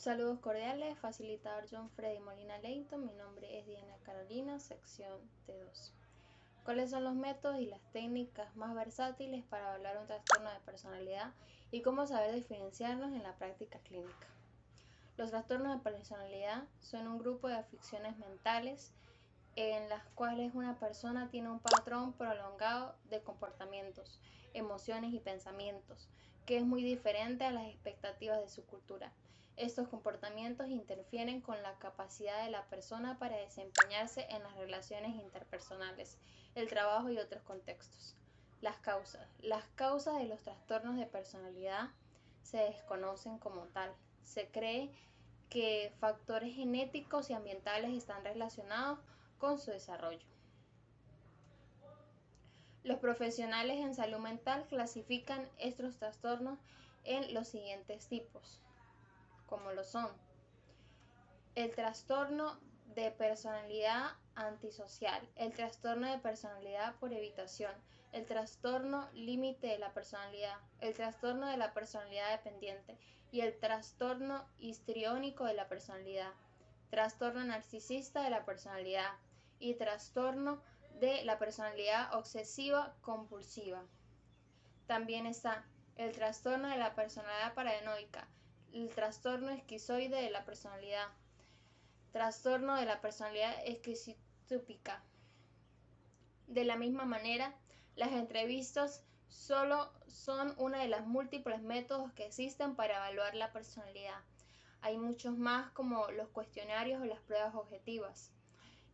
Saludos cordiales, facilitador John Freddy Molina Leighton. Mi nombre es Diana Carolina, sección T2. ¿Cuáles son los métodos y las técnicas más versátiles para evaluar un trastorno de personalidad y cómo saber diferenciarlos en la práctica clínica? Los trastornos de personalidad son un grupo de afecciones mentales en las cuales una persona tiene un patrón prolongado de comportamientos, emociones y pensamientos, que es muy diferente a las expectativas de su cultura. Estos comportamientos interfieren con la capacidad de la persona para desempeñarse en las relaciones interpersonales, el trabajo y otros contextos. Las causas. Las causas de los trastornos de personalidad se desconocen como tal. Se cree que factores genéticos y ambientales están relacionados con su desarrollo. Los profesionales en salud mental clasifican estos trastornos en los siguientes tipos, como lo son: el trastorno de personalidad antisocial, el trastorno de personalidad por evitación, el trastorno límite de la personalidad, el trastorno de la personalidad dependiente y el trastorno histriónico de la personalidad, trastorno narcisista de la personalidad y trastorno de la personalidad obsesiva compulsiva. También está el trastorno de la personalidad paranoica, el trastorno esquizoide de la personalidad, trastorno de la personalidad esquizotípica. De la misma manera, las entrevistas solo son una de las múltiples métodos que existen para evaluar la personalidad. Hay muchos más, como los cuestionarios o las pruebas objetivas.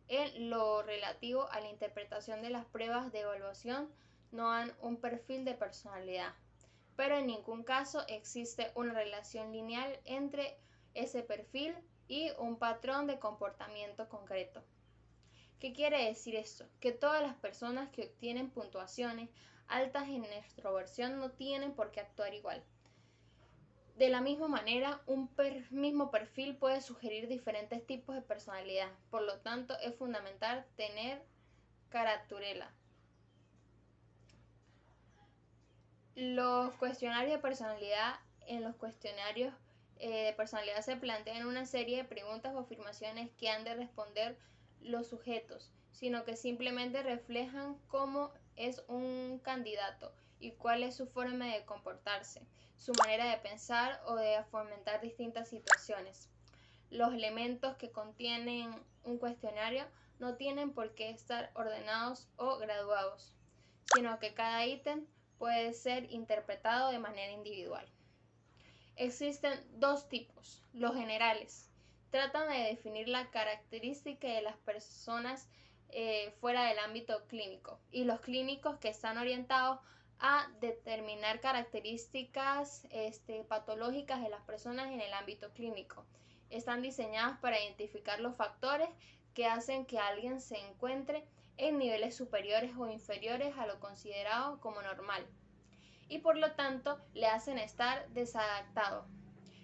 En lo relativo a la interpretación de las pruebas de evaluación, no dan un perfil de personalidad, pero en ningún caso existe una relación lineal entre ese perfil y un patrón de comportamiento concreto. ¿Qué quiere decir esto? Que todas las personas que obtienen puntuaciones altas en extroversión no tienen por qué actuar igual. De la misma manera, un mismo perfil puede sugerir diferentes tipos de personalidad. Por lo tanto, es fundamental tener carátula. Los cuestionarios de personalidad. En los cuestionarios de personalidad se plantean una serie de preguntas o afirmaciones que han de responder los sujetos, sino que simplemente reflejan cómo es un candidato y cuál es su forma de comportarse, su manera de pensar o de fomentar distintas situaciones. Los elementos que contienen un cuestionario no tienen por qué estar ordenados o graduados, sino que cada ítem puede ser interpretado de manera individual. Existen dos tipos. Los generales tratan de definir la característica de las personas fuera del ámbito clínico, y los clínicos, que están orientados a determinar características patológicas de las personas en el ámbito clínico. Están diseñados para identificar los factores que hacen que alguien se encuentre en niveles superiores o inferiores a lo considerado como normal, y por lo tanto le hacen estar desadaptado.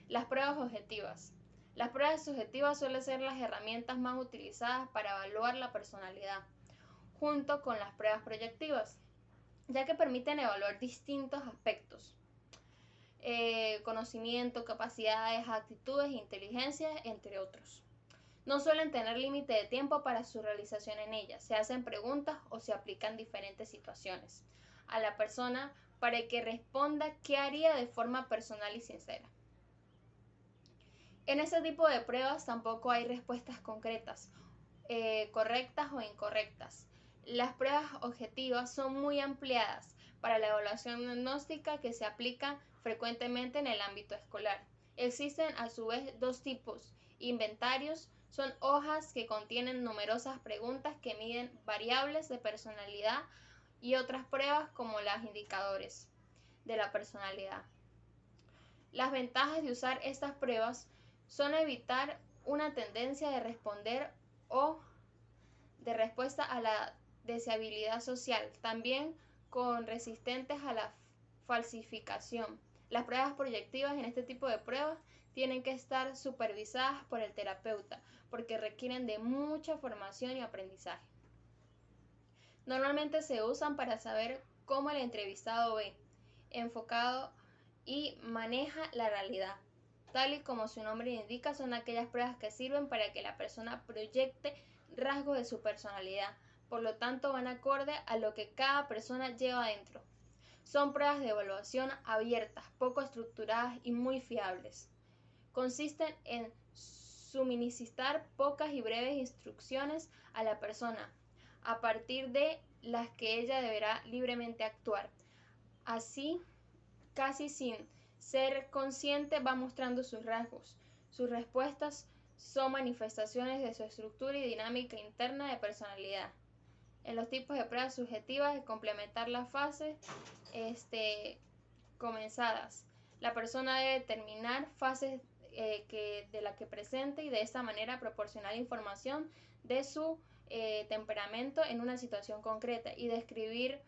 Las pruebas objetivas. Las pruebas subjetivas suelen ser las herramientas más utilizadas para evaluar la personalidad, junto con las pruebas proyectivas, ya que permiten evaluar distintos aspectos: conocimiento, capacidades, actitudes, inteligencia, entre otros. No suelen tener límite de tiempo para su realización en ellas. Se hacen preguntas o se aplican diferentes situaciones a la persona para que responda qué haría de forma personal y sincera. En este tipo de pruebas tampoco hay respuestas concretas, correctas o incorrectas. Las pruebas objetivas son muy ampliadas para la evaluación diagnóstica, que se aplican frecuentemente en el ámbito escolar. Existen a su vez dos tipos. Inventarios son hojas que contienen numerosas preguntas que miden variables de personalidad, y otras pruebas como los indicadores de la personalidad. Las ventajas de usar estas pruebas son evitar una tendencia de responder o de respuesta a la deseabilidad social, también con resistentes a la falsificación. Las pruebas proyectivas en este tipo de pruebas tienen que estar supervisadas por el terapeuta, porque requieren de mucha formación y aprendizaje. Normalmente se usan para saber cómo el entrevistado ve, enfocado y maneja la realidad. Tal y como su nombre indica, son aquellas pruebas que sirven para que la persona proyecte rasgos de su personalidad. Por lo tanto, van acorde a lo que cada persona lleva adentro. Son pruebas de evaluación abiertas, poco estructuradas y muy fiables. Consisten en suministrar pocas y breves instrucciones a la persona, a partir de las que ella deberá libremente actuar. Así, casi sin ser consciente, va mostrando sus rasgos. Sus respuestas son manifestaciones de su estructura y dinámica interna de personalidad. En los tipos de pruebas subjetivas, de complementar las fases comenzadas. La persona debe determinar fases de la que presente y de esta manera proporcionar información de su temperamento en una situación concreta y describir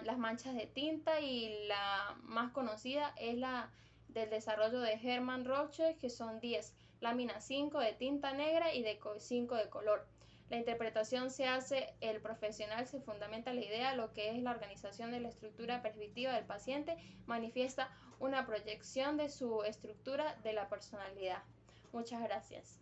las manchas de tinta, y la más conocida es la del desarrollo de Hermann Roche, que son 10 láminas 5 de tinta negra y 5 de color. La interpretación se hace, el profesional se fundamenta la idea, lo que es la organización de la estructura perceptiva del paciente, manifiesta una proyección de su estructura de la personalidad. Muchas gracias.